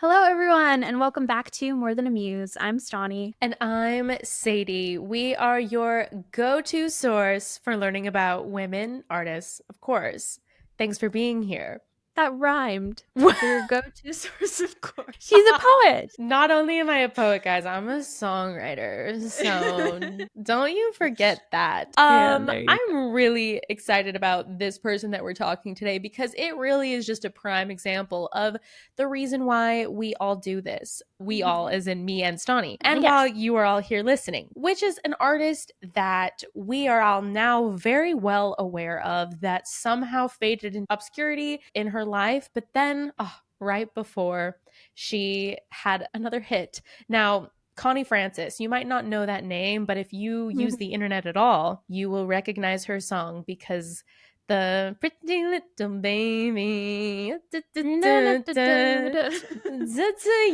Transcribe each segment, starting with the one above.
Hello, everyone, and welcome back to More Than a Muse. I'm Stauney. And I'm Sadie. We are your go-to source for learning about women, artists, of course. Thanks for being here. That rhymed. For your go-to source, of course. She's a poet. Not only am I a poet, guys, I'm a songwriter. So don't you forget that. Yeah, there you go. I'm really excited about this person that we're talking today because it really is just a prime example of the reason why we all do this. We all, as in me and Stani. And Yes. while you are all here listening, which is an artist that we are all now very well aware of that somehow faded in obscurity in her life, but then, right before she had another hit. Now, Connie Francis, you might not know that name, but if you use the internet at all, you will recognize her song because the pretty little baby.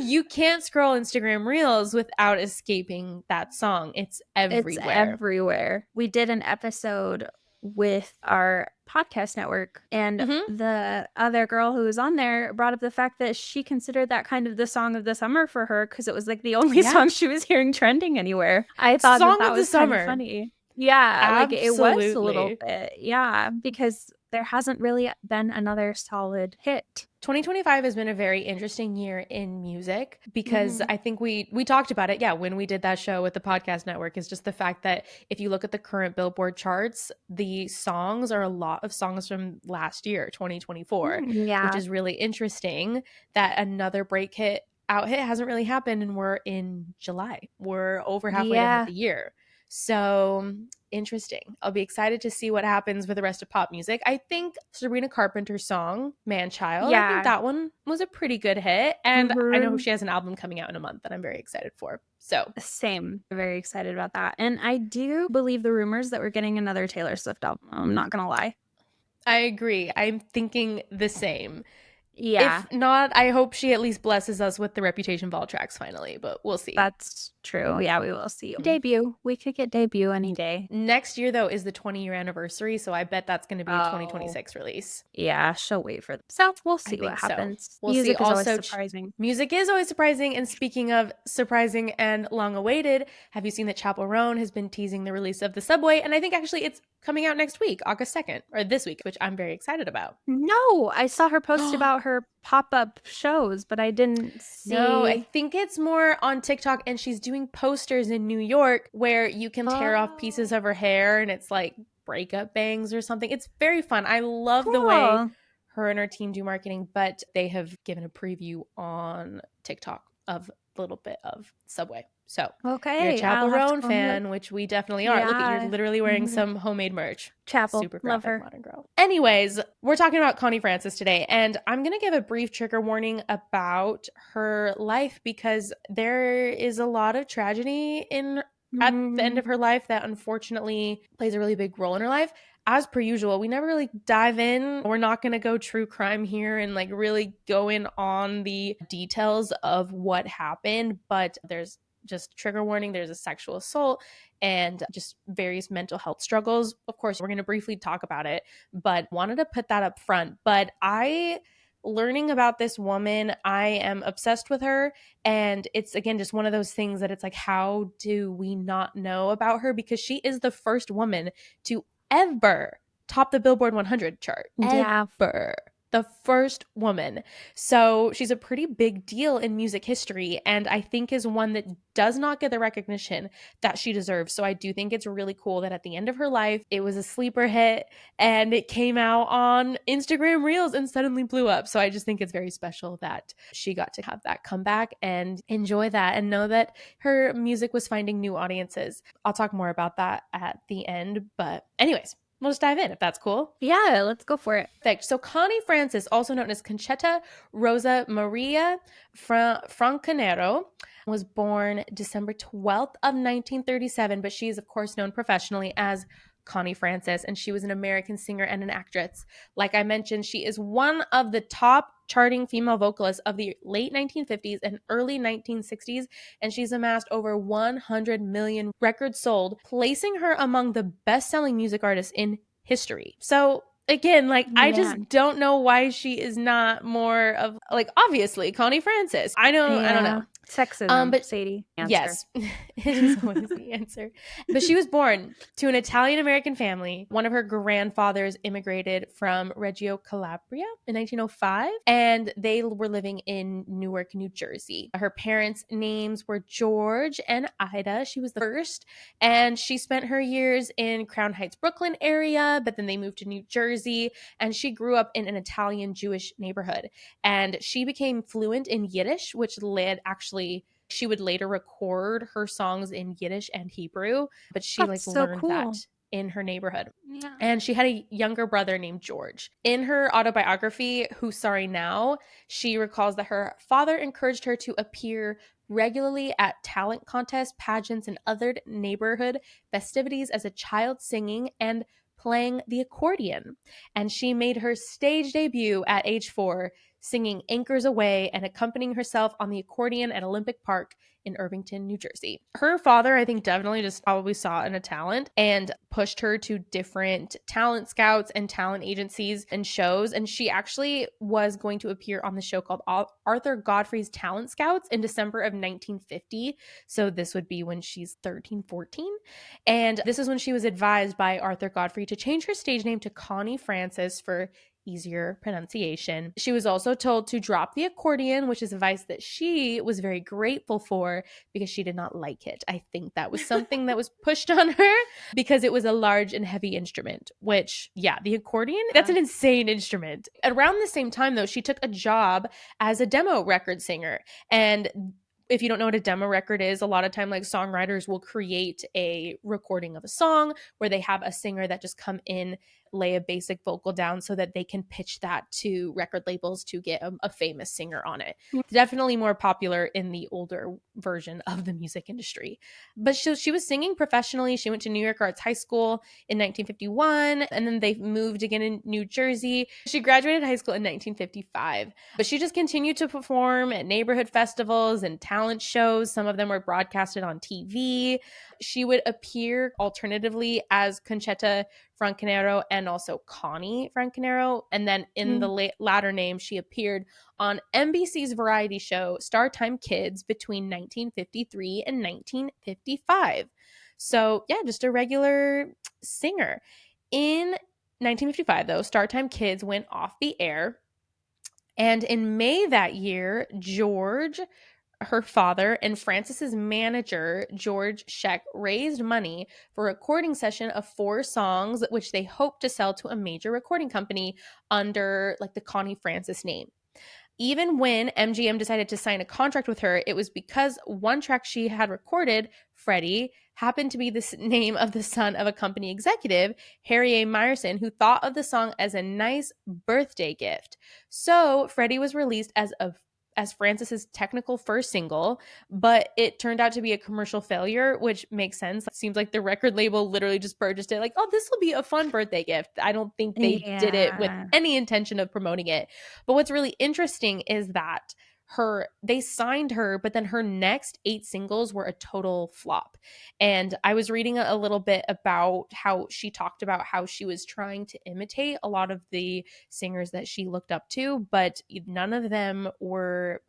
You can't scroll Instagram Reels without escaping that song. It's everywhere. It's everywhere. We did an episode with our podcast network, and the other girl who was on there brought up the fact that she considered that kind of the song of the summer for her because it was like the only song she was hearing trending anywhere. I thought that was kind of funny. Yeah, Absolutely. like it was a little bit. Yeah, because there hasn't really been another solid hit. 2025 has been a very interesting year in music because I think we talked about it, when we did that show with the podcast network, is just the fact that if you look at the current Billboard charts, the songs are a lot of songs from last year, 2024, which is really interesting that another break hit hasn't really happened, and we're in July. We're over halfway done with the year. So interesting. I'll be excited to see what happens with the rest of pop music. I think Sabrina Carpenter's song, Man Child, I think that one was a pretty good hit. And I know she has an album coming out in a month that I'm very excited for. So same. Very excited about that. And I do believe the rumors that we're getting another Taylor Swift album. I'm not going to lie. I agree. I'm thinking the same. Yeah. If not, I hope she at least blesses us with the Reputation Vault tracks finally, but we'll see. That's true. Yeah, we will see. Debut. We could get debut any day. Next year, though, is the 20-year anniversary, so I bet that's going to be a 2026 release. Yeah, she'll wait for them. So we'll see what happens. We'll music see. is always surprising. Music is always surprising. And speaking of surprising and long-awaited, have you seen that Chappell Roan has been teasing the release of The Subway? And I think actually it's coming out next week, August 2nd, or this week, which I'm very excited about. No, I saw her post about her pop-up shows, but I didn't see. No, I think it's more on TikTok, and she's doing posters in New York where you can tear off pieces of her hair and it's like breakup bangs or something. It's very fun. I love the way her and her team do marketing, but they have given a preview on TikTok of a little bit of Subway. So you're a Chappell Roan fan, which we definitely are. Look at, you're literally wearing some homemade merch. Chappell, super love graphic, her. modern girl. Anyways, we're talking about Connie Francis today, and I'm going to give a brief trigger warning about her life because there is a lot of tragedy at the end of her life that unfortunately plays a really big role in her life. As per usual, we never really dive in. We're not going to go true crime here and like really go in on the details of what happened, but there's just trigger warning. There's a sexual assault and just various mental health struggles. Of course, we're going to briefly talk about it, but wanted to put that up front. But learning about this woman, I am obsessed with her. And it's, again, just one of those things that it's like, how do we not know about her? Because she is the first woman to ever top the Billboard 100 chart. Ever. The first woman. So she's a pretty big deal in music history, and I think is one that does not get the recognition that she deserves. So I do think it's really cool that at the end of her life, it was a sleeper hit and it came out on Instagram Reels and suddenly blew up. So I just think it's very special that she got to have that comeback and enjoy that and know that her music was finding new audiences. I'll talk more about that at the end, but anyways, we'll just dive in if that's cool. Yeah, let's go for it. Perfect. So Connie Francis, also known as Conchetta Rosa Maria Francanero, was born December 12th of 1937, but she is, of course, known professionally as Connie Francis, and she was an American singer and an actress. Like I mentioned, she is one of the top charting female vocalists of the late 1950s and early 1960s, and she's amassed over 100 million records sold, placing her among the best-selling music artists in history. So again, like, I Yeah. just don't know why she is not more of, like, obviously Connie Francis. I don't know. Sexism, But Sadie. Answer. yes, it is always the answer. But she was born to an Italian-American family. One of her grandfathers immigrated from Reggio Calabria in 1905, and they were living in Newark, New Jersey. Her parents' names were George and Ida. She was the first, and she spent her years in Crown Heights, Brooklyn area, but then they moved to New Jersey, and she grew up in an Italian Jewish neighborhood. And she became fluent in Yiddish, which led actually, she would later record her songs in Yiddish and Hebrew, but she That's so learned that cool. in her neighborhood. Yeah. And she had a younger brother named George. In her autobiography, Who's Sorry Now, she recalls that her father encouraged her to appear regularly at talent contests, pageants, and other neighborhood festivities as a child, singing and playing the accordion. And she made her stage debut at age 4, singing Anchors Away and accompanying herself on the accordion at Olympic Park in Irvington, New Jersey. Her father, I think, definitely just probably saw in a talent and pushed her to different talent scouts and talent agencies and shows. And she actually was going to appear on the show called Arthur Godfrey's Talent Scouts in December of 1950. So this would be when she's 13, 14. And this is when she was advised by Arthur Godfrey to change her stage name to Connie Francis for easier pronunciation. She was also told to drop the accordion, which is advice that she was very grateful for because she did not like it. I think that was something that was pushed on her because it was a large and heavy instrument, which, yeah, the accordion, that's an insane instrument. Around the same time, though, she took a job as a demo record singer. And if you don't know what a demo record is, a lot of time, like, songwriters will create a recording of a song where they have a singer that just come in, lay a basic vocal down so that they can pitch that to record labels to get a famous singer on it. Definitely more popular in the older version of the music industry. But she was singing professionally. She went to New York Arts High School in 1951, and then they moved again in New Jersey. She graduated high school in 1955, but she just continued to perform at neighborhood festivals and talent shows. Some of them were broadcasted on TV. She would appear alternatively as Conchetta Francanero and also Connie Francanero. And then in the latter name, she appeared on NBC's variety show Startime Kids between 1953 and 1955. So, yeah, just a regular singer. In 1955, though, Startime Kids went off the air. And in May that year, George, her father, and Francis's manager, George Scheck, raised money for a recording session of 4 songs, which they hoped to sell to a major recording company under, like, the Connie Francis name. Even when MGM decided to sign a contract with her, it was because one track she had recorded, Freddie, happened to be the name of the son of a company executive, Harry A. Meyerson, who thought of the song as a nice birthday gift. So Freddie was released as Francis's technical first single, but it turned out to be a commercial failure, which makes sense. It seems like the record label literally just purchased it like, oh, this will be a fun birthday gift. I don't think they did it with any intention of promoting it. But what's really interesting is that they signed her, but then her next 8 singles were a total flop. And I was reading a little bit about how she talked about how she was trying to imitate a lot of the singers that she looked up to, but none of them were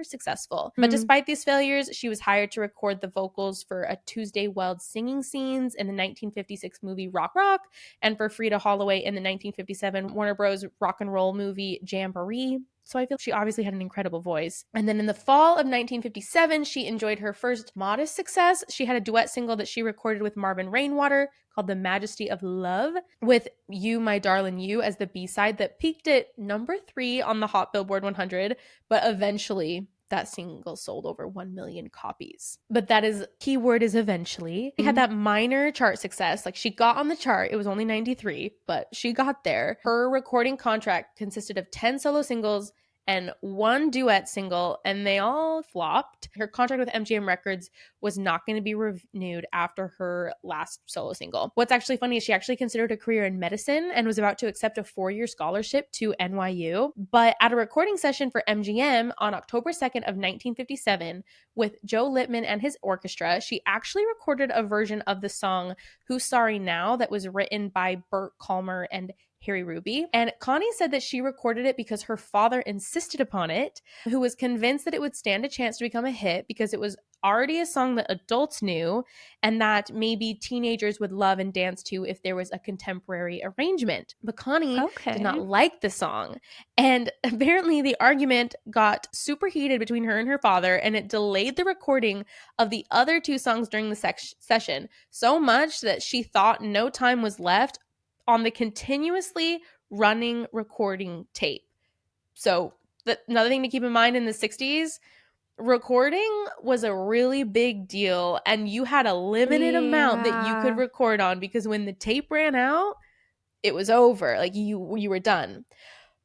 successful. But despite these failures, she was hired to record the vocals for a Tuesday Weld singing scenes in the 1956 movie Rock Rock, and for Frida Holloway in the 1957 Warner Bros. Rock and roll movie Jamboree. So I feel she obviously had an incredible voice. And then in the fall of 1957, she enjoyed her first modest success. She had a duet single that she recorded with Marvin Rainwater called The Majesty of Love, with You, My Darling You as the B-side that peaked at number 3 on the Hot Billboard 100, but eventually that single sold over 1 million copies. But that is, keyword is eventually. She had that minor chart success. Like, she got on the chart. It was only 93, but she got there. Her recording contract consisted of 10 solo singles and 1 duet single, and they all flopped. Her contract with MGM Records was not going to be renewed after her last solo single. What's actually funny is she actually considered a career in medicine and was about to accept a 4-year scholarship to NYU. But at a recording session for MGM on October 2nd of 1957 with Joe Littman and his orchestra, she actually recorded a version of the song Who's Sorry Now that was written by Bert Kalmer and Harry Ruby. And Connie said that she recorded it because her father insisted upon it, who was convinced that it would stand a chance to become a hit because it was already a song that adults knew and that maybe teenagers would love and dance to if there was a contemporary arrangement. But Connie did not like the song. And apparently the argument got super heated between her and her father, and it delayed the recording of the other two songs during the session so much that she thought no time was left on the continuously running recording tape. So another thing to keep in mind in the 60s, recording was a really big deal, and you had a limited amount that you could record on, because when the tape ran out, it was over. Like you were done.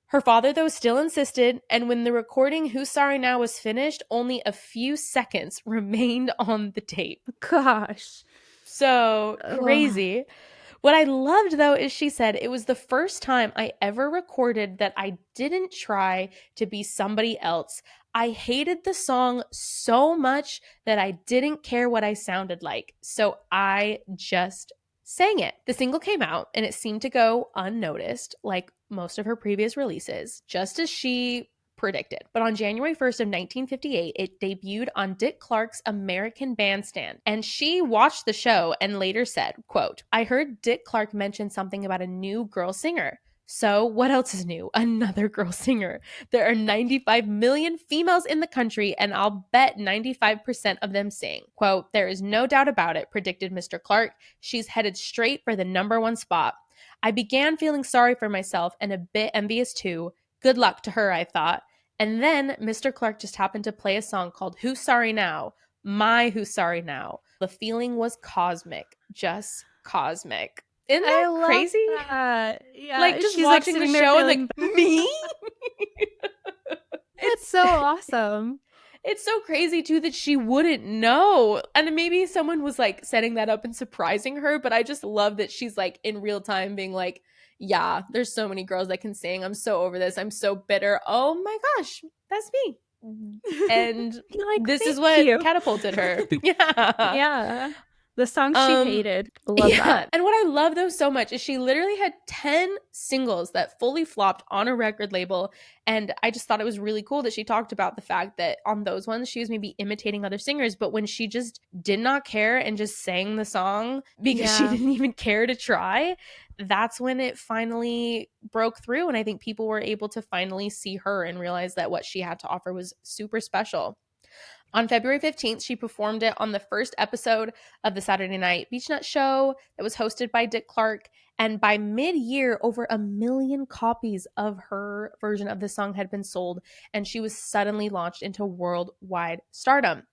Her father, though, still insisted, and when the recording Who's Sorry Now was finished, only a few seconds remained on the tape. Gosh. So crazy. What I loved, though, is she said, it was the first time I ever recorded that I didn't try to be somebody else. I hated the song so much that I didn't care what I sounded like. So I just sang it. The single came out and it seemed to go unnoticed, like most of her previous releases, just as she predicted. But on January 1st of 1958, it debuted on Dick Clark's American Bandstand. And she watched the show and later said, quote, I heard Dick Clark mention something about a new girl singer. So what else is new? Another girl singer. There are 95 million females in the country, and I'll bet 95% of them sing. Quote, there is no doubt about it, predicted Mr. Clark. She's headed straight for the #1 spot. I began feeling sorry for myself and a bit envious too. Good luck to her, I thought. And then Mr. Clark just happened to play a song called Who's Sorry Now? My Who's Sorry Now. The feeling was cosmic. Just cosmic. Isn't that crazy? That. Yeah. Like just watching the show and like, me? It's so awesome. It's so crazy too that she wouldn't know. And maybe someone was like setting that up and surprising her, but I just love that she's like in real time being like, yeah, there's so many girls that can sing. I'm so over this. I'm so bitter. Oh my gosh, that's me. And like, this is what catapulted her. Yeah. The song she hated. Love that. And what I love, though, so much is she literally had 10 singles that fully flopped on a record label. And I just thought it was really cool that she talked about the fact that on those ones, she was maybe imitating other singers. But when she just did not care and just sang the song because she didn't even care to try, that's when it finally broke through. And I think people were able to finally see her and realize that what she had to offer was super special. On February 15th, she performed it on the first episode of the Saturday Night Beach-Nut Show that was hosted by Dick Clark. And by mid-year, over 1 million copies of her version of the song had been sold, and she was suddenly launched into worldwide stardom.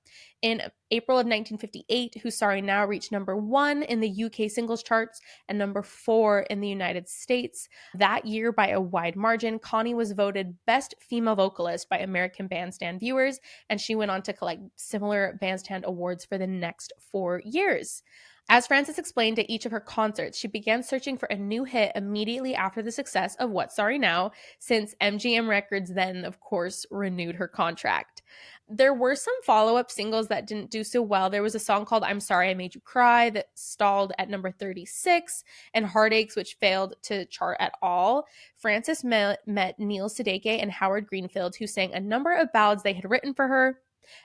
In April of 1958, Who's Sorry Now reached #1 in the UK singles charts and #4 in the United States. That year, by a wide margin, Connie was voted Best Female Vocalist by American Bandstand viewers, and she went on to collect similar Bandstand awards for the next 4 years. As Francis explained at each of her concerts, she began searching for a new hit immediately after the success of What's Sorry Now, since MGM Records then, of course, renewed her contract. There were some follow-up singles that didn't do so well. There was a song called I'm Sorry I Made You Cry that stalled at number 36, and Heartaches, which failed to chart at all. Francis met Neil Sedaka and Howard Greenfield, who sang a number of ballads they had written for her.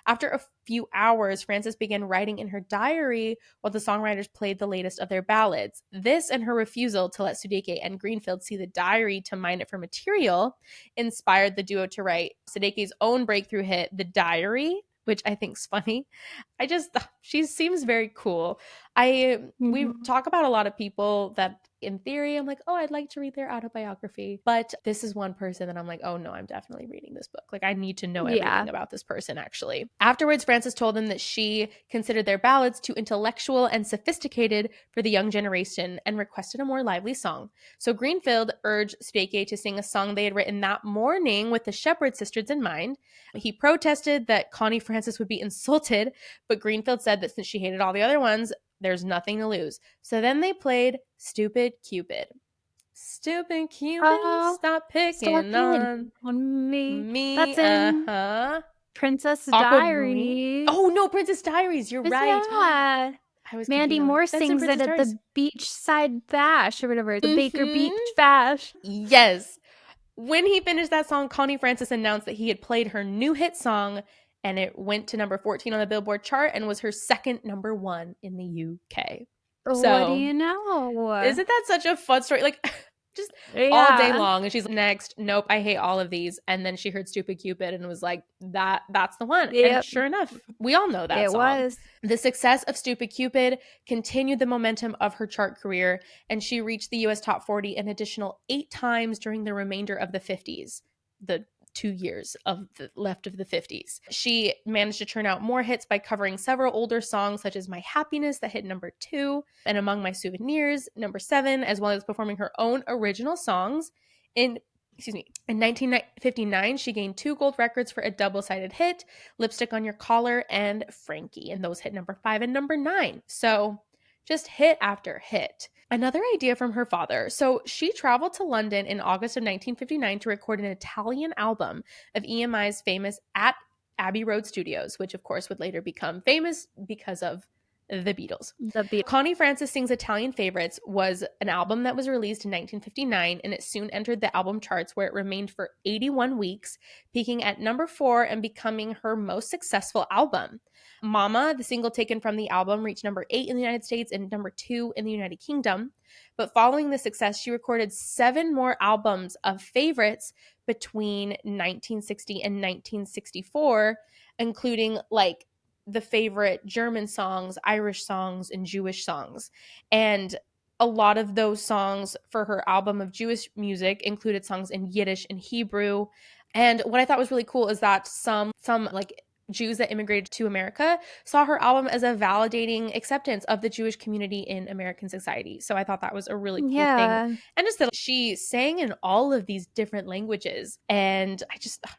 After a few hours, Francis began writing in her diary while the songwriters played the latest of their ballads. This and her refusal to let Sedaka and Greenfield see the diary to mine it for material inspired the duo to write Sedaka's own breakthrough hit, The Diary, which I think is funny. She seems very cool. We talk about a lot of people that in theory, I'm like, oh, I'd like to read their autobiography. But this is one person that I'm like, oh no, I'm definitely reading this book. Like I need to know everything about this person, actually. Afterwards, Francis told them that she considered their ballads too intellectual and sophisticated for the young generation and requested a more lively song. So Greenfield urged Sedaka to sing a song they had written that morning with the Shepherd Sisters in mind. He protested that Connie Francis would be insulted, but Greenfield said that since she hated all the other ones, there's nothing to lose. So then they played Stupid Cupid. Stupid Cupid, stop picking on me. That's in Princess Awkward Diaries. Oh no, Princess Diaries. You're right. Yeah. I was Mandy confused. Moore That's in sings it Princess at Diaries. the beachside bash or whatever, the Baker Beach Bash. Yes. When he finished that song, Connie Francis announced that he had played her new hit song, and it went to number 14 on the Billboard chart and was her second number 1 in the UK. What do So, you know? isn't that such a fun story? Like, just all day Yeah. long. And she's like, next, nope, I hate all of these. And then she heard Stupid Cupid and was like, that's the one. And Yep. sure enough, we all know that It song. was. The success of Stupid Cupid continued the momentum of her chart career, and she reached the US Top 40 an additional 8 times during the remainder of the 50s, the 2 years of the left of the 50s. She managed to churn out more hits by covering several older songs such as My Happiness that hit number 2 and Among My Souvenirs number 7, as well as performing her own original songs. In 1959, she gained 2 gold records for a double-sided hit, Lipstick on Your Collar and Frankie, and those hit number 5 and number 9. So just hit after hit. Another idea from her father. So she traveled to London in August of 1959 to record an Italian album of EMI's famous at Abbey Road Studios, which of course would later become famous because of the Beatles. Connie Francis Sings Italian Favorites was an album that was released in 1959, and it soon entered the album charts where it remained for 81 weeks, peaking at number 4 and becoming her most successful album. Mama, the single taken from the album, reached number 8 in the United States and number 2 in the United Kingdom. But following the success, she recorded 7 more albums of favorites between 1960 and 1964, including like the favorite German songs, Irish songs, and Jewish songs. And a lot of those songs for her album of Jewish music included songs in Yiddish and Hebrew. And what I thought was really cool is that some like Jews that immigrated to America saw her album as a validating acceptance of the Jewish community in American society. So I thought that was a really cool thing. And just that she sang in all of these different languages. And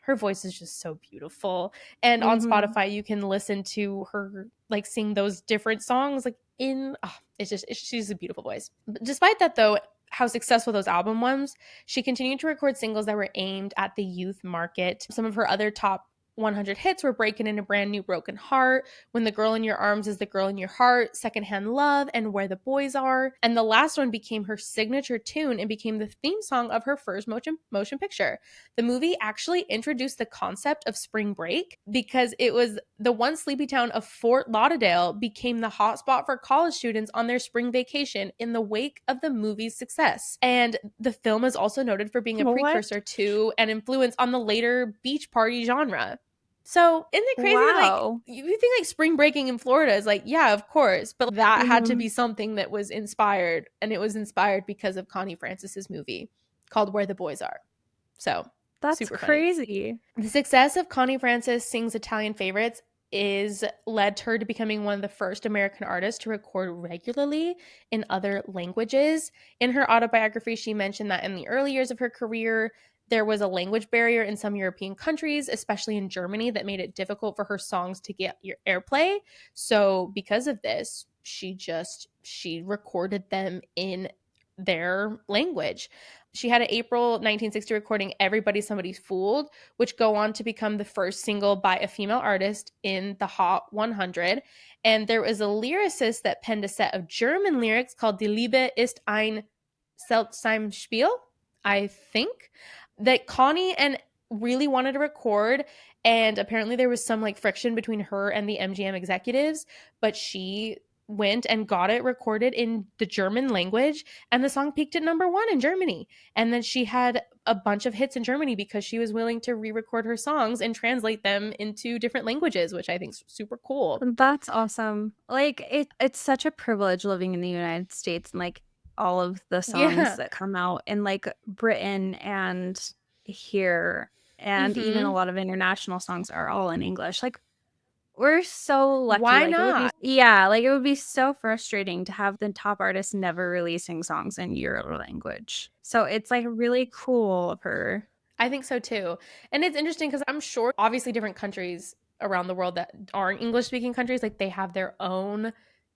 her voice is just so beautiful. And on Spotify, you can listen to her like sing those different songs like she's a beautiful voice. But despite that though, how successful those album was, she continued to record singles that were aimed at the youth market. Some of her other top 100 hits were Breaking in a Brand New Broken Heart, When the Girl in Your Arms is the Girl in Your Heart, Secondhand Love, and Where the Boys Are. And the last one became her signature tune and became the theme song of her first motion picture. The movie actually introduced the concept of spring break because it was the once sleepy town of Fort Lauderdale became the hotspot for college students on their spring vacation in the wake of the movie's success. And the film is also noted for being a precursor to and influence on the later beach party genre. So isn't it crazy that like you think like spring breaking in Florida is like, yeah, of course, but that had to be something that was inspired, and it was inspired because of Connie Francis's movie called Where the Boys Are. So that's super crazy. Funny. The success of Connie Francis Sings Italian Favorites is led her to becoming one of the first American artists to record regularly in other languages. In her autobiography, she mentioned that in the early years of her career, there was a language barrier in some European countries, especially in Germany, that made it difficult for her songs to get your airplay. So because of this, she recorded them in their language. She had an April 1960 recording Everybody Somebody's Fooled, which go on to become the first single by a female artist in the Hot 100. And there was a lyricist that penned a set of German lyrics called Die Liebe ist ein seltsames Spiel, I think, that Connie and really wanted to record. And apparently there was some like friction between her and the MGM executives, but she went and got it recorded in the German language, and the song peaked at number 1 in Germany. And then she had a bunch of hits in Germany because she was willing to re-record her songs and translate them into different languages, which I think is super cool. That's awesome. Like it's such a privilege living in the United States, and like all of the songs that come out in like Britain and here, and even a lot of international songs are all in English. Like we're so lucky. Why like not? It would be so frustrating to have the top artist never releasing songs in your language. So it's like really cool of her. I think so too. And it's interesting because I'm sure obviously different countries around the world that aren't English speaking countries, like they have their own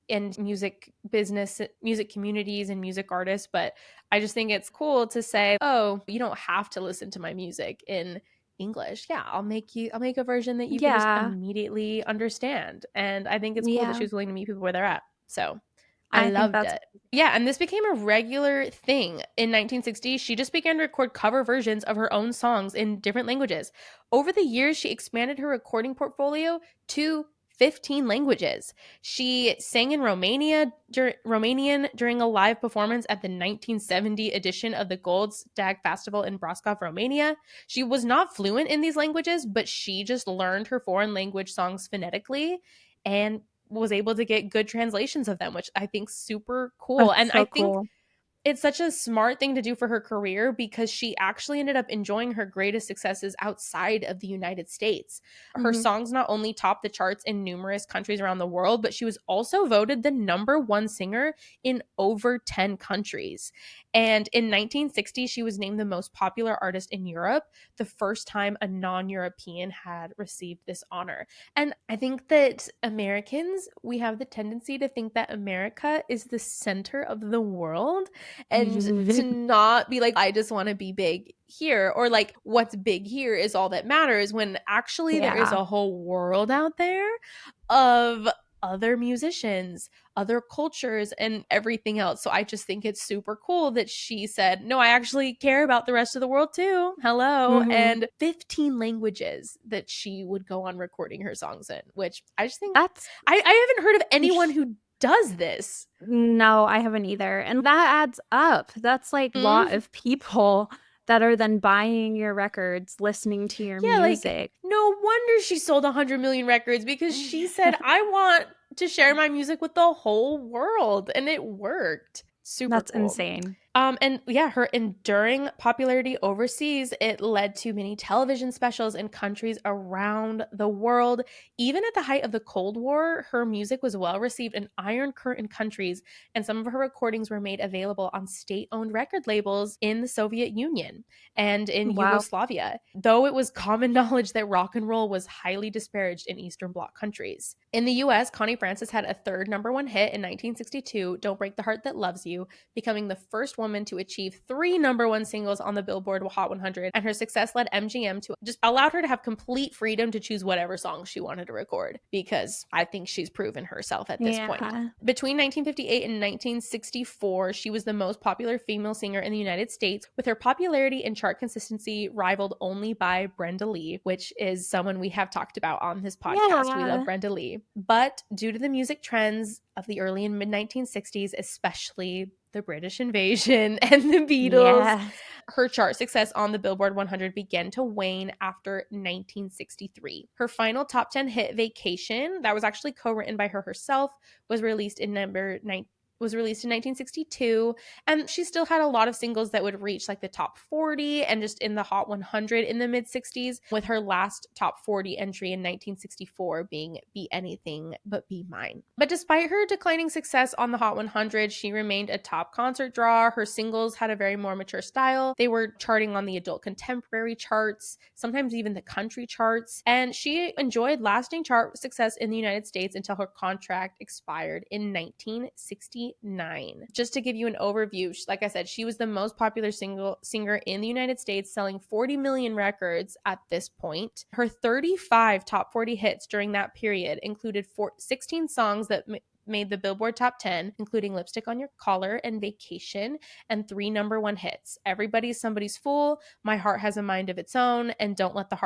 in music business, music communities and music artists. But I just think it's cool to say, oh, you don't have to listen to my music in English. Yeah, I'll make a version that you can just immediately understand. And I think it's cool that she was willing to meet people where they're at. So I I think loved that's it. Yeah, and this became a regular thing. In 1960, she just began to record cover versions of her own songs in different languages. Over the years, she expanded her recording portfolio to 15 languages. She sang in Romanian during a live performance at the 1970 edition of the Gold Stag Festival in Brasov, Romania. She was not fluent in these languages, but she just learned her foreign language songs phonetically and was able to get good translations of them, which I think super cool. And I so think cool. it's such a smart thing to do for her career because she actually ended up enjoying her greatest successes outside of the United States. Her songs not only topped the charts in numerous countries around the world, but she was also voted the #1 singer in over 10 countries. And in 1960, she was named the most popular artist in Europe, the first time a non-European had received this honor. And I think that Americans, we have the tendency to think that America is the center of the world and to not be like, I just want to be big here, or like what's big here is all that matters, when actually there is a whole world out there of other musicians, other cultures, and everything else. So I just think it's super cool that she said, no, I actually care about the rest of the world too. Hello. And 15 languages that she would go on recording her songs in, which I just think That's I haven't heard of anyone who does this. No, I haven't either. And that adds up. That's like a lot Mm-hmm. of people that are then buying your records, listening to your Yeah, like music. no wonder she sold 100 million records, because she said, I want to share my music with the whole world. And it worked. Super That's cool. insane. And yeah, her enduring popularity overseas, it led to many television specials in countries around the world. Even at the height of the Cold War, her music was well received in Iron Curtain countries, and some of her recordings were made available on state-owned record labels in the Soviet Union and in Wow. Yugoslavia, though it was common knowledge that rock and roll was highly disparaged in Eastern Bloc countries. In the US, Connie Francis had a third #1 hit in 1962, Don't Break the Heart That Loves You, becoming the first woman to achieve 3 #1 singles on the Billboard Hot 100, and her success led MGM to just allowed her to have complete freedom to choose whatever songs she wanted to record, because I think she's proven herself at this point. Yeah. Between 1958 and 1964, she was the most popular female singer in the United States, with her popularity and chart consistency rivaled only by Brenda Lee, which is someone we have talked about on this podcast. We love Yeah. Brenda Lee. But due to the music trends of the early and mid 1960s, especially the British invasion and the Beatles, Yeah. her chart success on the Billboard 100 began to wane after 1963. Her final top 10 hit, Vacation, that was actually co-written by her herself, was released in 1962, and she still had a lot of singles that would reach like the top 40 and just in the Hot 100 in the mid 60s, with her last top 40 entry in 1964 being Be Anything But Be Mine. But despite her declining success on the Hot 100, she remained a top concert draw. Her singles had a very more mature style. They were charting on the adult contemporary charts, sometimes even the country charts, and she enjoyed lasting chart success in the United States until her contract expired in 1969. Just to give you an overview, like I said, she was the most popular singer in the United States, selling 40 million records at this point. Her 35 top 40 hits during that period included 16 songs that made the Billboard Top 10, including Lipstick on Your Collar and Vacation, and 3 #1 hits: Everybody's Somebody's Fool, My Heart Has a Mind of Its Own, and Don't Break the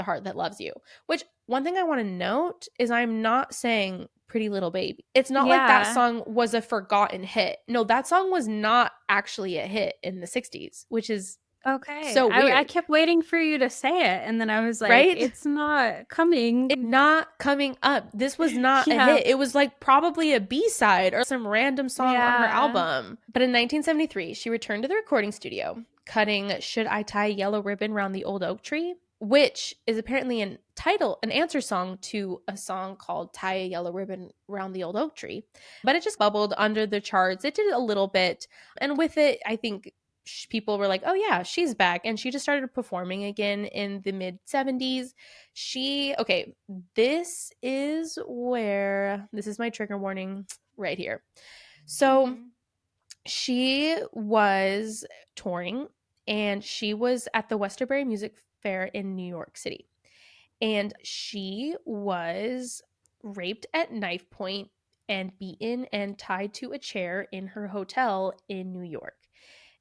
Heart That Loves You. Which, one thing I want to note is I'm not saying Pretty Little Baby. It's not like that Yeah. song was a forgotten hit. No, that song was not actually a hit in the 60s, which is Okay. so I weird, kept waiting for you to say it, and then I was like, right? it's not It's coming. not coming up. This was not a Yeah. hit. It was like probably a B-side or some random song on her Yeah. album. But in 1973, she returned to the recording studio, cutting Should I Tie a Yellow Ribbon Round the Old Oak Tree, which is apparently an answer song to a song called Tie a Yellow Ribbon Round the Old Oak Tree. But it just bubbled under the charts. It did a little bit. And with it, I think people were like, oh yeah, she's back. And she just started performing again in the mid 70s. This is my trigger warning right here. So she was touring, and she was at the Westerbury Music Fair in New York City. And she was raped at knife point and beaten and tied to a chair in her hotel in New York,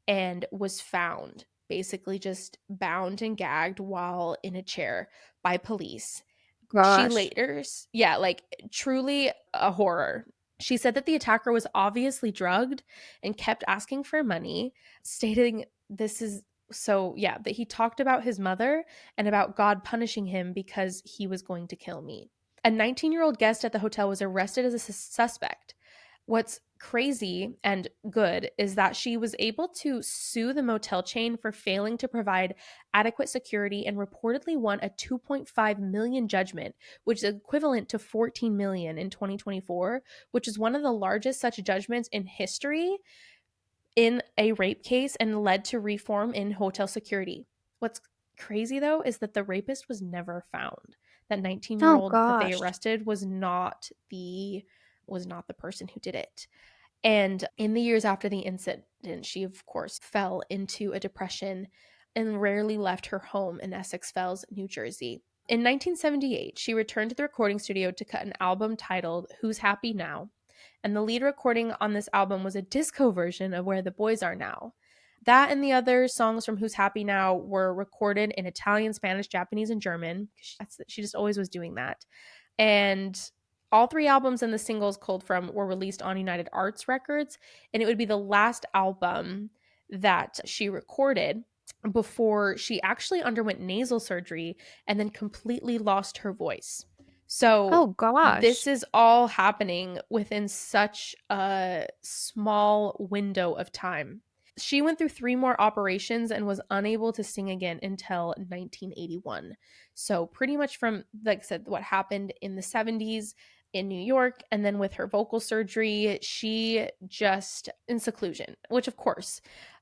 and was found basically just bound and gagged while in a chair by police. She Gosh. later, yeah, like truly a horror. She said that the attacker was obviously drugged and kept asking for money, stating this is so, yeah, that he talked about his mother and about God punishing him because he was going to kill me. A 19-year-old guest at the hotel was arrested as a suspect. What's crazy and good is that she was able to sue the motel chain for failing to provide adequate security and reportedly won a 2.5 million judgment, which is equivalent to 14 million in 2024, which is one of the largest such judgments in history in a rape case and led to reform in hotel security. What's crazy though is that the rapist was never found. That 19-year-old Oh old that they gosh. arrested was not the person who did it. And in the years after the incident, she of course fell into a depression and rarely left her home in Essex Fells, New Jersey. In 1978, she returned to the recording studio to cut an album titled Who's Happy Now? And the lead recording on this album was a disco version of Where the Boys Are Now. That and the other songs from Who's Happy Now were recorded in Italian, Spanish, Japanese, and German. She just always was doing that. And all three albums and the singles culled from were released on United Arts Records, and it would be the last album that she recorded before she actually underwent nasal surgery and then completely lost her voice. So Oh this gosh. is all happening within such a small window of time. She went through 3 more operations and was unable to sing again until 1981. So pretty much from, like I said, what happened in the 70s in New York, and then with her vocal surgery, she just in seclusion, which of course,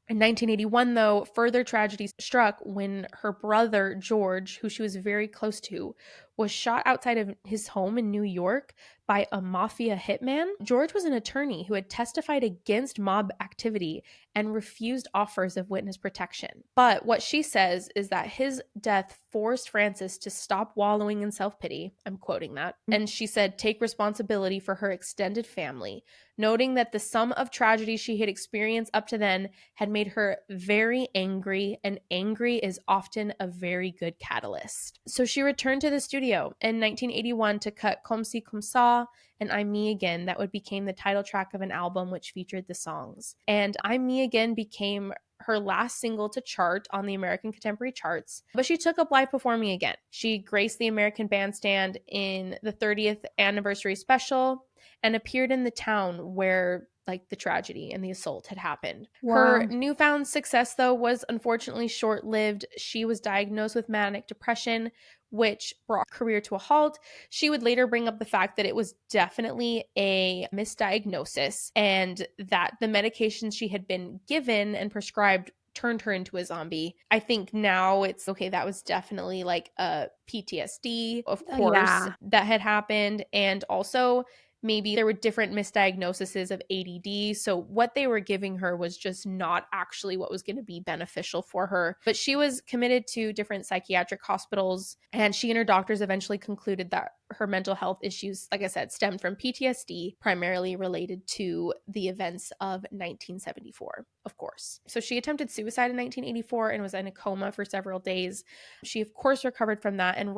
in 1981, though, further tragedy struck when her brother, George, who she was very close to, was shot outside of his home in New York by a mafia hitman. George was an attorney who had testified against mob activity and refused offers of witness protection. But what she says is that his death forced Francis to stop wallowing in self-pity. I'm quoting that. And she said, take responsibility for her extended family, noting that the sum of tragedy she had experienced up to then had made her very angry, and angry is often a very good catalyst. So she returned to the studio in 1981 to cut Comme Si Comme Ça and I'm Me Again, that would become the title track of an album which featured the songs. And I'm Me Again became her last single to chart on the American Contemporary charts, but she took up live performing again. She graced the American Bandstand in the 30th anniversary special and appeared in the town where like the tragedy and the assault had happened. Her Wow. newfound success though was unfortunately short-lived. She was diagnosed with manic depression, which brought her career to a halt. She would later bring up the fact that it was definitely a misdiagnosis and that the medications she had been given and prescribed turned her into a zombie. I think now it's okay, that was definitely like a PTSD, of course, Yeah. that had happened. And also, maybe there were different misdiagnoses of ADD. So what they were giving her was just not actually what was going to be beneficial for her. But she was committed to different psychiatric hospitals, and she and her doctors eventually concluded that her mental health issues, like I said, stemmed from PTSD, primarily related to the events of 1974, of course. So she attempted suicide in 1984 and was in a coma for several days. She, of course, recovered from that and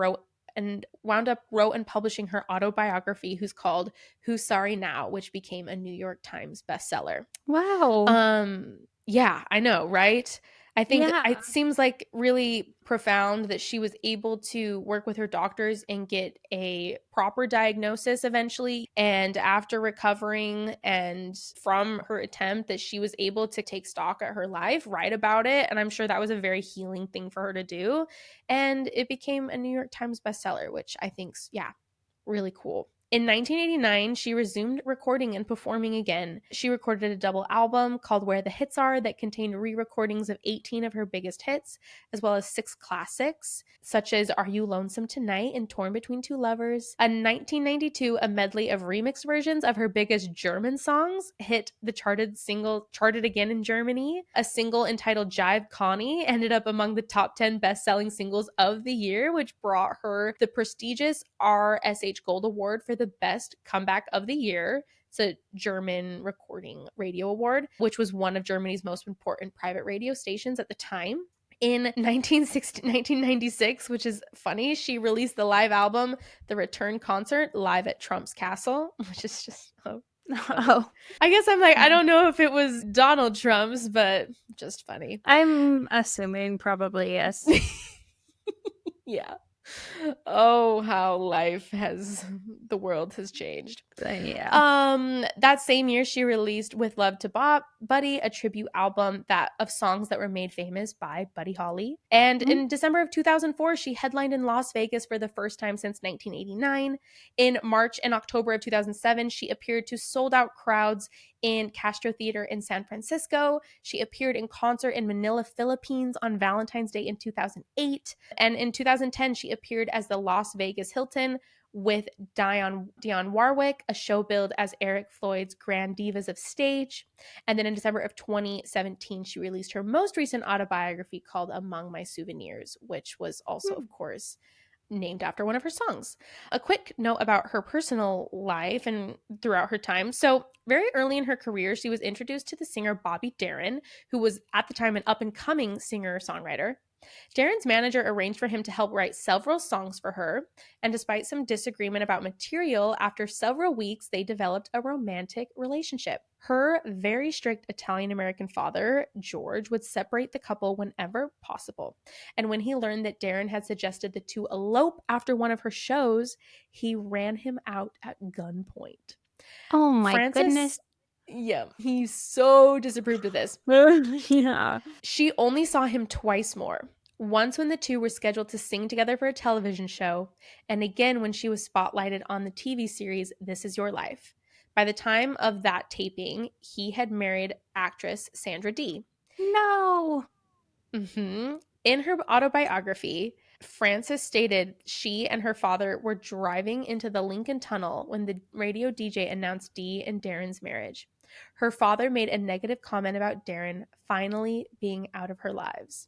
wound up and publishing her autobiography, who's called Who's Sorry Now, which became a New York Times bestseller. Wow. Yeah, I know, right? I think Yeah. it seems like really profound that she was able to work with her doctors and get a proper diagnosis eventually. And after recovering and from her attempt, that she was able to take stock at her life, write about it. And I'm sure that was a very healing thing for her to do. And it became a New York Times bestseller, which I think's, yeah, really cool. In 1989, she resumed recording and performing again. She recorded a double album called Where the Hits Are that contained re-recordings of 18 of her biggest hits, as well as 6 classics, such as Are You Lonesome Tonight and Torn Between Two Lovers. In 1992, a medley of remix versions of her biggest German songs hit the charted again in Germany. A single entitled Jive Connie ended up among the top 10 best-selling singles of the year, which brought her the prestigious RSH Gold Award for the Best Comeback of the Year. It's a German recording radio award, which was one of Germany's most important private radio stations at the time. In 1996, which is funny, she released the live album The Return Concert live at Trump's Castle, which is just funny. I guess I'm like, I don't know if it was Donald Trump's, but just funny. I'm assuming probably yes. Yeah. Oh, how the world has changed. Yeah. That same year she released With Love to Buddy, a tribute album of songs that were made famous by Buddy Holly. And in December of 2004, she headlined in Las Vegas for the first time since 1989. In March and October of 2007, she appeared to sold out crowds in Castro Theater in San Francisco. She appeared in concert in Manila, Philippines on Valentine's Day in 2008. And in 2010, she appeared as the Las Vegas Hilton with Dionne Warwick, a show billed as Eric Floyd's Grand Divas of Stage. And then in December of 2017, she released her most recent autobiography called Among My Souvenirs, which was also, of course, named after one of her songs. A quick note about her personal life and throughout her time. So very early in her career, she was introduced to the singer Bobby Darin, who was at the time an up-and-coming singer-songwriter. Darin's manager arranged for him to help write several songs for her, and despite some disagreement about material, after several weeks, they developed a romantic relationship. Her very strict Italian-American father, George, would separate the couple whenever possible. And when he learned that Darin had suggested the two elope after one of her shows, he ran him out at gunpoint. Oh my goodness. Yeah, he so disapproved of this. Yeah. She only saw him twice more. Once when the two were scheduled to sing together for a television show, and again when she was spotlighted on the TV series This Is Your Life. By the time of that taping, he had married actress Sandra Dee. No. In her autobiography, Francis stated she and her father were driving into the Lincoln Tunnel when the radio DJ announced Dee and Darin's marriage. Her father made a negative comment about Darin finally being out of her lives.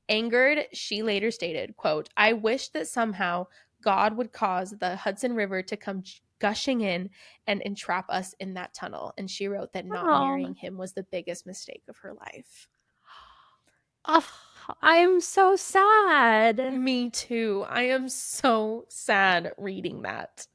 Angered, she later stated, quote, "I wish that somehow God would cause the Hudson River to come gushing in and entrap us in that tunnel." And she wrote that not marrying him was the biggest mistake of her life. Oh, I am so sad. Me too. I am so sad reading that.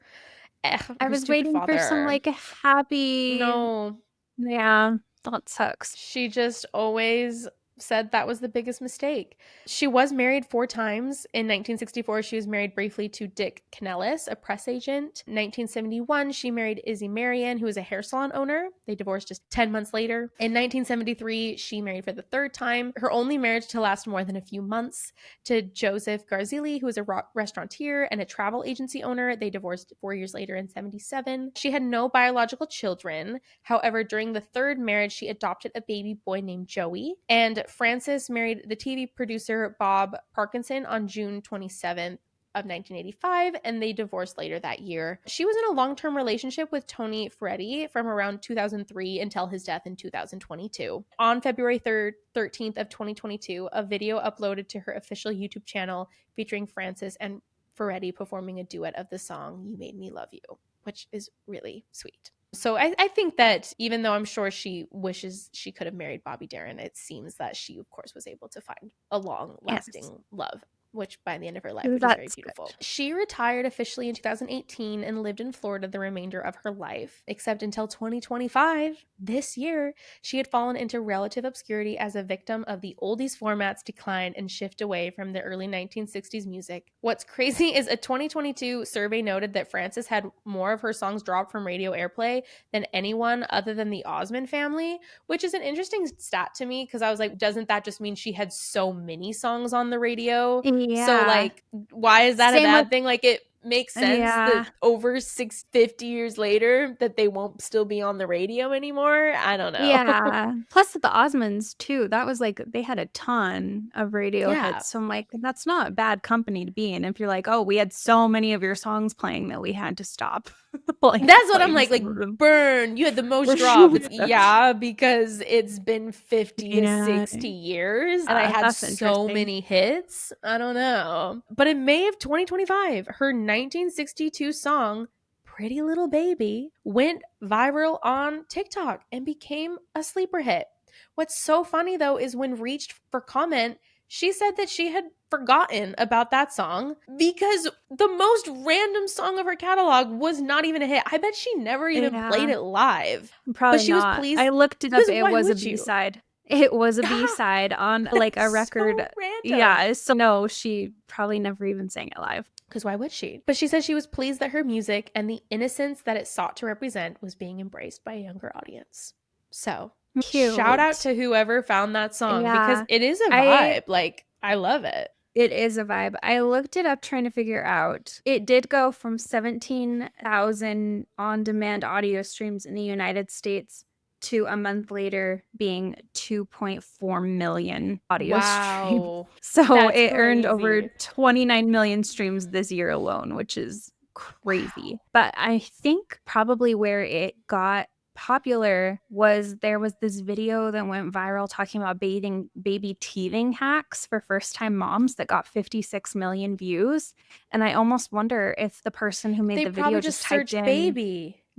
I was waiting for some like happy. No. Yeah, that sucks. She just always said that was the biggest mistake. She was married 4 times. In 1964, she was married briefly to Dick Canellis, a press agent. In 1971, she married Izzy Marian, who was a hair salon owner. They divorced just 10 months later. In 1973, she married for the 3rd time, her only marriage to last more than a few months, to Joseph Garzili, who was a restaurateur and a travel agency owner. They divorced 4 years later in 1977. She had no biological children. However, during the 3rd marriage, she adopted a baby boy named Joey. And Francis married the TV producer Bob Parkinson on June 27th of 1985, and they divorced later that year. She was in a long-term relationship with Tony Ferretti from around 2003 until his death in 2022. On February 13th of 2022, a video uploaded to her official YouTube channel featuring Francis and Ferretti performing a duet of the song You Made Me Love You, which is really sweet. So I think that even though I'm sure she wishes she could have married Bobby Darin, it seems that she, of course, was able to find a long-lasting love, which by the end of her life was very beautiful. Good. She retired officially in 2018 and lived in Florida the remainder of her life, except until 2025. This year, she had fallen into relative obscurity as a victim of the oldies format's decline and shift away from the early 1960s music. What's crazy is a 2022 survey noted that Francis had more of her songs dropped from radio airplay than anyone other than the Osmond family, which is an interesting stat to me because I was like, doesn't that just mean she had so many songs on the radio? Yeah. So like, why is that a bad thing? Like, it makes sense that over 50 years later that they won't still be on the radio anymore. I don't know. Yeah. Plus the Osmonds too. That was like, they had a ton of radio hits. So I'm like, that's not bad company to be in. If you're like, oh, we had so many of your songs playing that we had to stop. That's what I'm like burn. You had the most drops. Yeah, because it's been 50 to 60 years and I had so many hits. I don't know. But in May of 2025, her 1962 song Pretty Little Baby went viral on TikTok and became a sleeper hit. What's so funny though is when reached for comment, she said that she had forgotten about that song because the most random song of her catalog was not even a hit. I bet she never even played it live. Probably but she was not. pleased. I looked it up. Because It why was a would you? B-side. It was a B-side on like a record. So random. Yeah. So no, she probably never even sang it live. Because why would she? But she said she was pleased that her music and the innocence that it sought to represent was being embraced by a younger audience. So Cute. Shout out to whoever found that song because it is a vibe. Like, I love it. It is a vibe. I looked it up trying to figure out. It did go from 17,000 on-demand audio streams in the United States to a month later being 2.4 million audio streams. So That's it crazy. earned over 29 million streams this year alone, which is crazy. Wow. But I think probably where it got popular was there was this video that went viral talking about baby teething hacks for first-time moms that got 56 million views, and I almost wonder if the person who made the video just typed in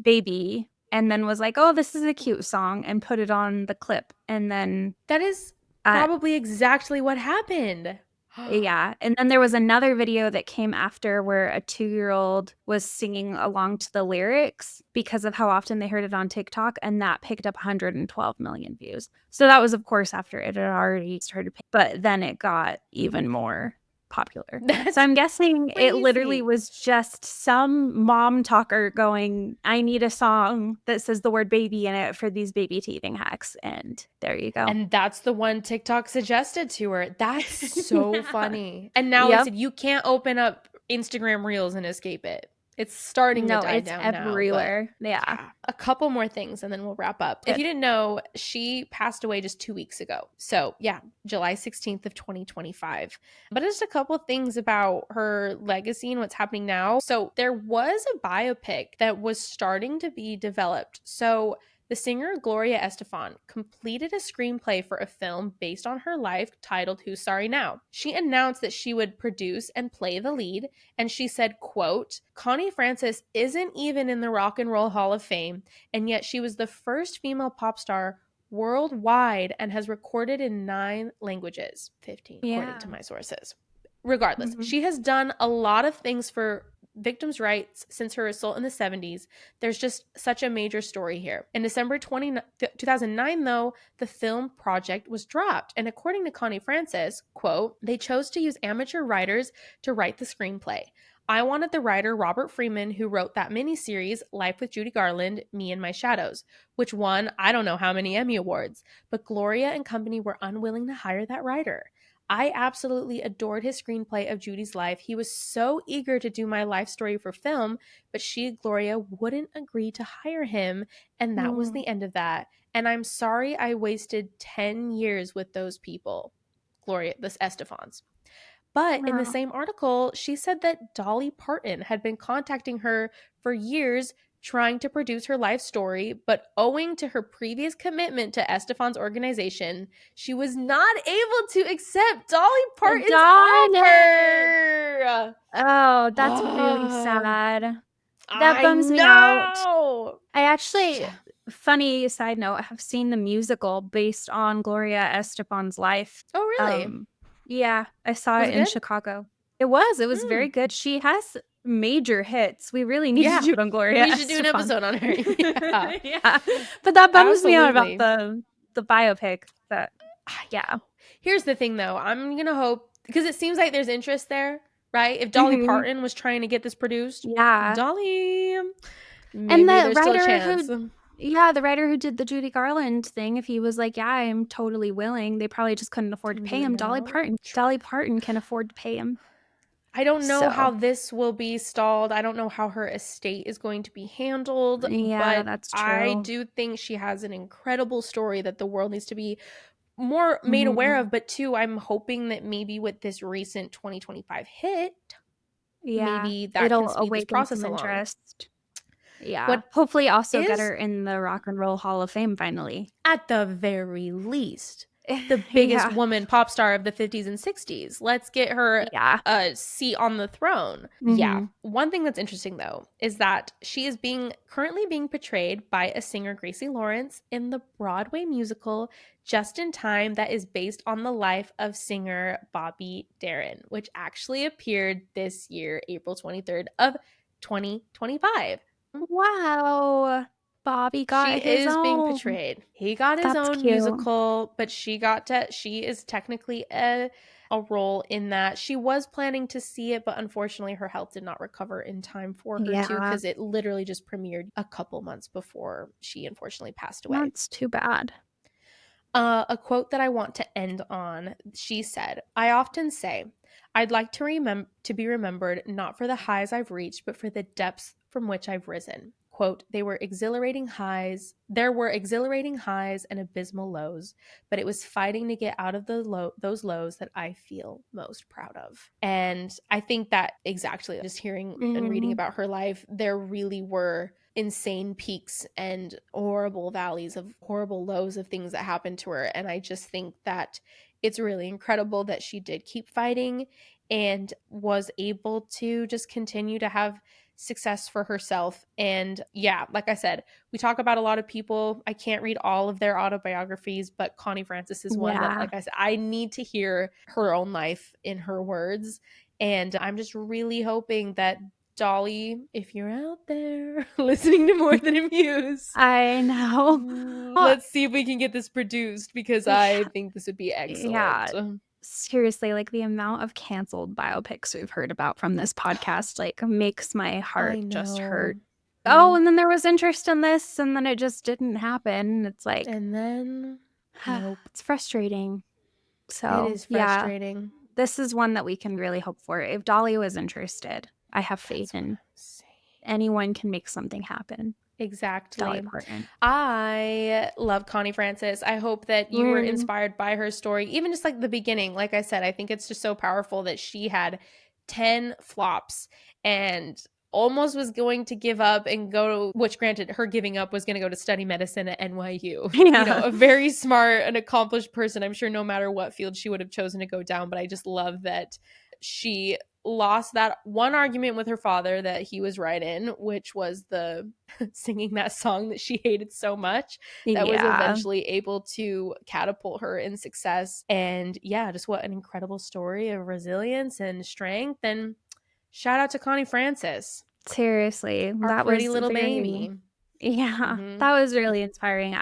baby and then was like, oh, this is a cute song, and put it on the clip, and then that is probably exactly what happened. Yeah. And then there was another video that came after where a 2-year-old was singing along to the lyrics because of how often they heard it on TikTok, and that picked up 112 million views. So that was, of course, after it had already started, but then it got even more popular. So I'm guessing it literally was just some mom talker going, I need a song that says the word baby in it for these baby teething hacks. And there you go. And that's the one TikTok suggested to her. That's so funny. And now I said, you can't open up Instagram Reels and escape it. It's starting to die down everywhere. Now. Yeah. A couple more things and then we'll wrap up. Good. If you didn't know, she passed away just 2 weeks ago. So yeah, July 16th of 2025. But just a couple things about her legacy and what's happening now. So there was a biopic that was starting to be developed. So the singer Gloria Estefan completed a screenplay for a film based on her life titled Who's Sorry Now. She announced that she would produce and play the lead, and she said, quote, Connie Francis isn't even in the Rock and Roll Hall of Fame, and yet she was the first female pop star worldwide and has recorded in 9 languages, 15 according to my sources. Regardless, she has done a lot of things for victims' rights since her assault in the 70s. There's just such a major story here. In December 2009, though, the film project was dropped. And according to Connie Francis, quote, they chose to use amateur writers to write the screenplay. I wanted the writer Robert Freeman, who wrote that miniseries, Life with Judy Garland, Me and My Shadows, which won I don't know how many Emmy Awards. But Gloria and company were unwilling to hire that writer. I absolutely adored his screenplay of Judy's life. He was so eager to do my life story for film, but she, Gloria, wouldn't agree to hire him, and that was the end of that. And I'm sorry I wasted 10 years with those people. Gloria, the Estefans. But in the same article, she said that Dolly Parton had been contacting her for years trying to produce her life story, but owing to her previous commitment to Estefan's organization, she was not able to accept Dolly Parton's offer. Oh, that's really sad. That bums me out. I actually, funny side note, have seen the musical based on Gloria Estefan's life. Oh, really? Yeah, I saw it in Chicago. It was very good. She has major hits. We really need to do it on Gloria. We should do an episode on her. Yeah. But that bums me out about the biopic. Here's the thing, though. I'm gonna hope, because it seems like there's interest there, right? If Dolly Parton was trying to get this produced, Dolly, maybe and there's still a chance. The writer who did the Judy Garland thing, if he was like, yeah, I'm totally willing, they probably just couldn't afford to pay him. Dolly Parton can afford to pay him. I don't know how this will be stalled. I don't know how her estate is going to be handled. Yeah, but that's true. I do think she has an incredible story that the world needs to be more made aware of. But too, I'm hoping that maybe with this recent 2025 hit, maybe that it'll can speed this process some along. Interest. Yeah. Hopefully also get her in the Rock and Roll Hall of Fame finally. At the very least. the biggest woman pop star of the 50s and 60s. Let's get her a seat on the throne. Yeah. One thing that's interesting, though, is that she is currently being portrayed by a singer, Gracie Lawrence, in the Broadway musical Just in Time, that is based on the life of singer Bobby Darin, which actually appeared this year, April 23rd of 2025. Wow. Bobby got his own. Being portrayed. He got his own musical, but she is technically a role in that. She was planning to see it, but unfortunately her health did not recover in time for her to, because it literally just premiered a couple months before she unfortunately passed away. That's too bad. A quote that I want to end on, she said, "I often say, I'd like to be remembered not for the highs I've reached, but for the depths from which I've risen." Quote, There were exhilarating highs and abysmal lows, but it was fighting to get out of those lows that I feel most proud of. And I think that exactly, just hearing and reading about her life, there really were insane peaks and horrible valleys of horrible lows of things that happened to her. And I just think that it's really incredible that she did keep fighting and was able to just continue to have success for herself. And yeah, like I said, we talk about a lot of people. I can't read all of their autobiographies, but Connie Francis is one that, like I said, I need to hear her own life in her words. And I'm just really hoping that Dolly, if you're out there listening to More Than a Muse, I know. Let's see if we can get this produced, because I think this would be excellent. Yeah. Seriously, like the amount of canceled biopics we've heard about from this podcast, like, makes my heart just hurt. Oh, and then there was interest in this, and then it just didn't happen. It's like, and then nope. It's frustrating. So it is frustrating. This is one that we can really hope for. If Dolly was interested, I have faith in anyone can make something happen. Exactly. I love Connie Francis. I hope that you were inspired by her story, even just like the beginning. Like I said, I think it's just so powerful that she had 10 flops and almost was going to give up and go, which granted, her giving up was going to go to study medicine at NYU. You know, a very smart and accomplished person. I'm sure no matter what field she would have chosen to go down, but I just love that she lost that one argument with her father that he was right in, which was the singing that song that she hated so much, that was eventually able to catapult her in success. And yeah, just what an incredible story of resilience and strength. And shout out to Connie Francis. Seriously, that pretty was little baby. Yeah, that was really inspiring.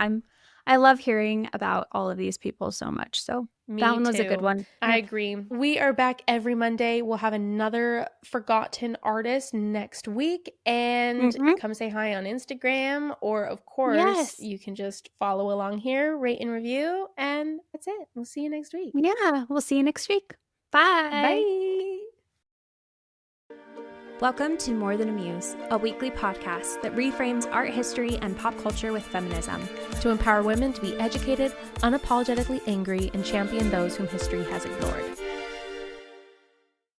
I love hearing about all of these people so much. So that one was a good one. I agree. We are back every Monday. We'll have another forgotten artist next week. And come say hi on Instagram. Or, of course, you can just follow along here, rate and review. And that's it. We'll see you next week. Yeah, we'll see you next week. Bye. Bye. Welcome to More Than a Muse, a weekly podcast that reframes art history and pop culture with feminism to empower women to be educated, unapologetically angry, and champion those whom history has ignored.